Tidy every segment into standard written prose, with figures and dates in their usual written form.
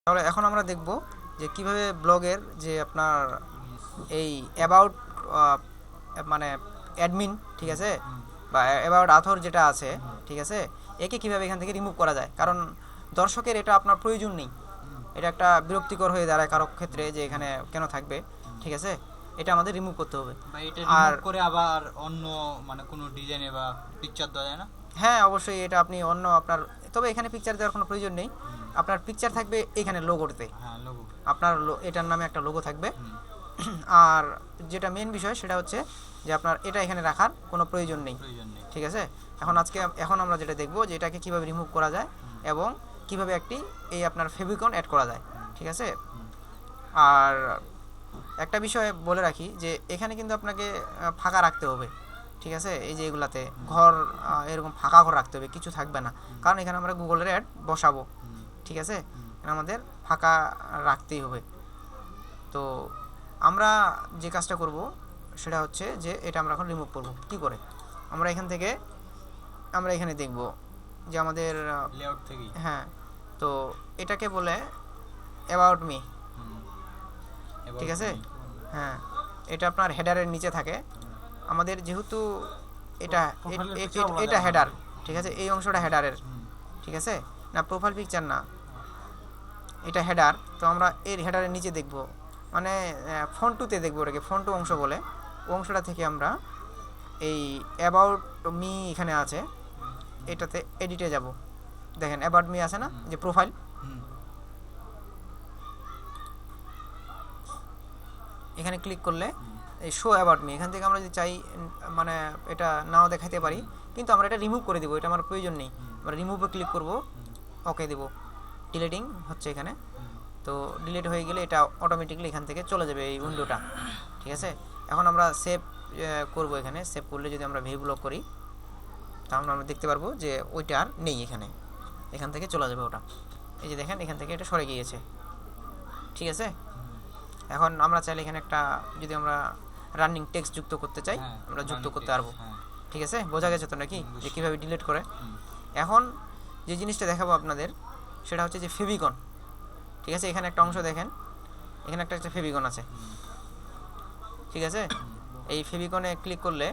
তাহলে এখন আমরা দেখব যে কিভাবে ব্লগের যে আপনার এই অ্যাবাউট মানে অ্যাডমিন, ঠিক আছে, বা অ্যাবাউট আথর যেটা আছে, ঠিক আছে, একে কিভাবে এখান থেকে রিমুভ করা যায়। কারণ দর্শকের এটা আপনার প্রয়োজন নেই, এটা একটা বিরক্তিকর হয়ে দাঁড়ায় কারো ক্ষেত্রে যে এখানে কেন থাকবে, ঠিক আছে, এটা আমাদের রিমুভ করতে হবে। বা এটা আর রিমুভ করে আবার অন্য মানে কোনো ডিজাইনে বা পিকচার দেওয়া যায় না? হ্যাঁ, অবশ্যই এটা আপনি অন্য আপনার, তবে এখানে পিকচার দেওয়ার কোনো প্রয়োজন নেই। আপনার পিকচার থাকবে এখানে লোগোতে, হ্যাঁ, লোগো। আপনার এটার নামে একটা লোগো থাকবে। আর যেটা মেন বিষয় সেটা হচ্ছে যে আপনার এটা এখানে রাখার কোনো প্রয়োজন নেই, ঠিক আছে। এখন আমরা যেটা দেখবো যে এটাকে কীভাবে রিমুভ করা যায় এবং কিভাবে একটি এই আপনার ফেভিকন অ্যাড করা যায়, ঠিক আছে। আর একটা বিষয় বলে রাখি যে এখানে কিন্তু আপনাকে ফাঁকা রাখতে হবে, ঠিক আছে। এই যে এগুলাতে ঘর এরকম ফাঁকা ঘর রাখতে হবে, কিছু থাকবে না, কারণ এখানে আমরা গুগলের অ্যাড বসাবো, ঠিক আছে। আমাদের ফাঁকা রাখতেই হবে। তো আমরা যে কাজটা করব সেটা হচ্ছে যে এটা আমরা এখন রিমুভ করব কি করে। আমরা এখানে দেখব যে আমাদের লেআউট থেকেই, হ্যাঁ, তো এটাকে বলে অ্যাবাউট মি, ঠিক আছে। হ্যাঁ, এটা আপনার হেডারের নিচে থাকে। আমাদের যেহেতু এটা এটা হেডার, ঠিক আছে, এই অংশটা হেডারের, ঠিক আছে, না প্রোফাইল পিকচার না, এটা হেডার। তো আমরা এর হেডারের নিচে দেখব, মানে ফন্টুতে দেখবো, ওটাকে ফন্টু অংশ বলে। ও অংশটা থেকে আমরা এই অ্যাবাউট মি এখানে আছে, এটাতে এডিটে যাব। দেখেন অ্যাবাউট মি আছে না, যে প্রোফাইল, এখানে ক্লিক করলে এই শো অ্যাবাউট মি, এখান থেকে আমরা যদি চাই মানে এটা নাও দেখাতে পারি, কিন্তু আমরা এটা রিমুভ করে দেবো, এটা আমার প্রয়োজন নেই। আমরা রিমুভে ক্লিক করব, ওকে দেব, ডিলিটিং হচ্ছে এখানে। তো ডিলিট হয়ে গেলে এটা অটোমেটিকলি এখান থেকে চলে যাবে এই উইন্ডোটা, ঠিক আছে। এখন আমরা সেভ করব, এখানে সেভ করলে যদি আমরা ভিউ ব্লক করি তাহলে আমরা দেখতে পারবো যে ওইটা আর নেই, এখান থেকে চলে যাবে ওটা। এই যে দেখেন এখান থেকে এটা সরে গিয়েছে, ঠিক আছে। এখন আমরা চাইলে এখানে একটা যদি আমরা রানিং টেক্সট যুক্ত করতে চাই, আমরা যুক্ত করতে পারবো, ঠিক আছে। বোঝা গেছে তো নাকি যে কীভাবে ডিলিট করে। এখন যে জিনিসটা দেখাবো আপনাদের সেটা হচ্ছে যে ফেভিকন, ঠিক আছে। এখানে একটা অংশ দেখেন, এখানে একটা ফেভিকন আছে, ঠিক আছে। এই ফেভিকনে ক্লিক করলে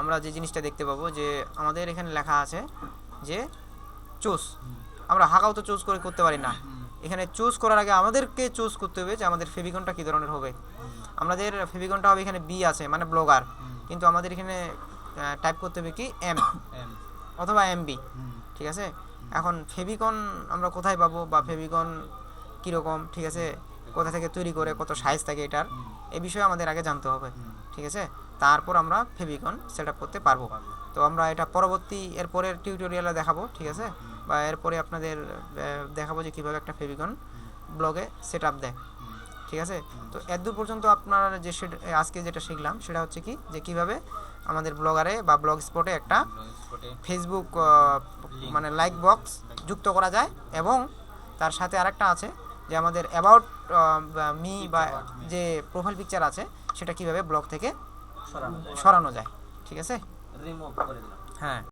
আমরা যে জিনিসটা দেখতে পাবো যে আমাদের এখানে লেখা আছে যে চুজ। আমরা হাকাও তো চুজ করে করতে পারি না, এখানে চুজ করার আগে আমাদেরকে চুজ করতে হবে যে আমাদের ফেভিকনটা কী ধরনের হবে। আমাদের ফেভিকনটা হবে এখানে বি আছে, মানে ব্লগার, কিন্তু আমাদের এখানে টাইপ করতে হবে কি এম অথবা এমবি, ঠিক আছে। এখন ফেভিকন আমরা কোথায় পাবো বা ফেভিকন কীরকম, ঠিক আছে, কোথা থেকে তৈরি করে, কত সাইজ থাকে এটার, এই বিষয়ে আমাদের আগে জানতে হবে, ঠিক আছে। তারপর আমরা ফেভিকন সেট আপ করতে পারবো। তো আমরা এটা পরবর্তী এরপরের টিউটোরিয়ালে দেখাবো, ঠিক আছে, বা এরপরে আপনাদের দেখাবো যে কীভাবে একটা ফেভিকন ব্লগে সেট আপ দেয়, ঠিক আছে। তো এতদূর পর্যন্ত আপনারা যে আজকে যেটা শিখলাম সেটা হচ্ছে কি যে কীভাবে আমাদের ব্লগারে বা ব্লগ স্পটে একটা ফেসবুক মানে লাইক বক্স যুক্ত করা যায়, এবং তার সাথে আরেকটা আছে যে আমাদের অ্যাবাউট মি বা যে প্রোফাইল পিকচার আছে সেটা কিভাবে ব্লগ থেকে সরানো যায়, ঠিক আছে। রিমুভ করে দিলাম। হ্যাঁ।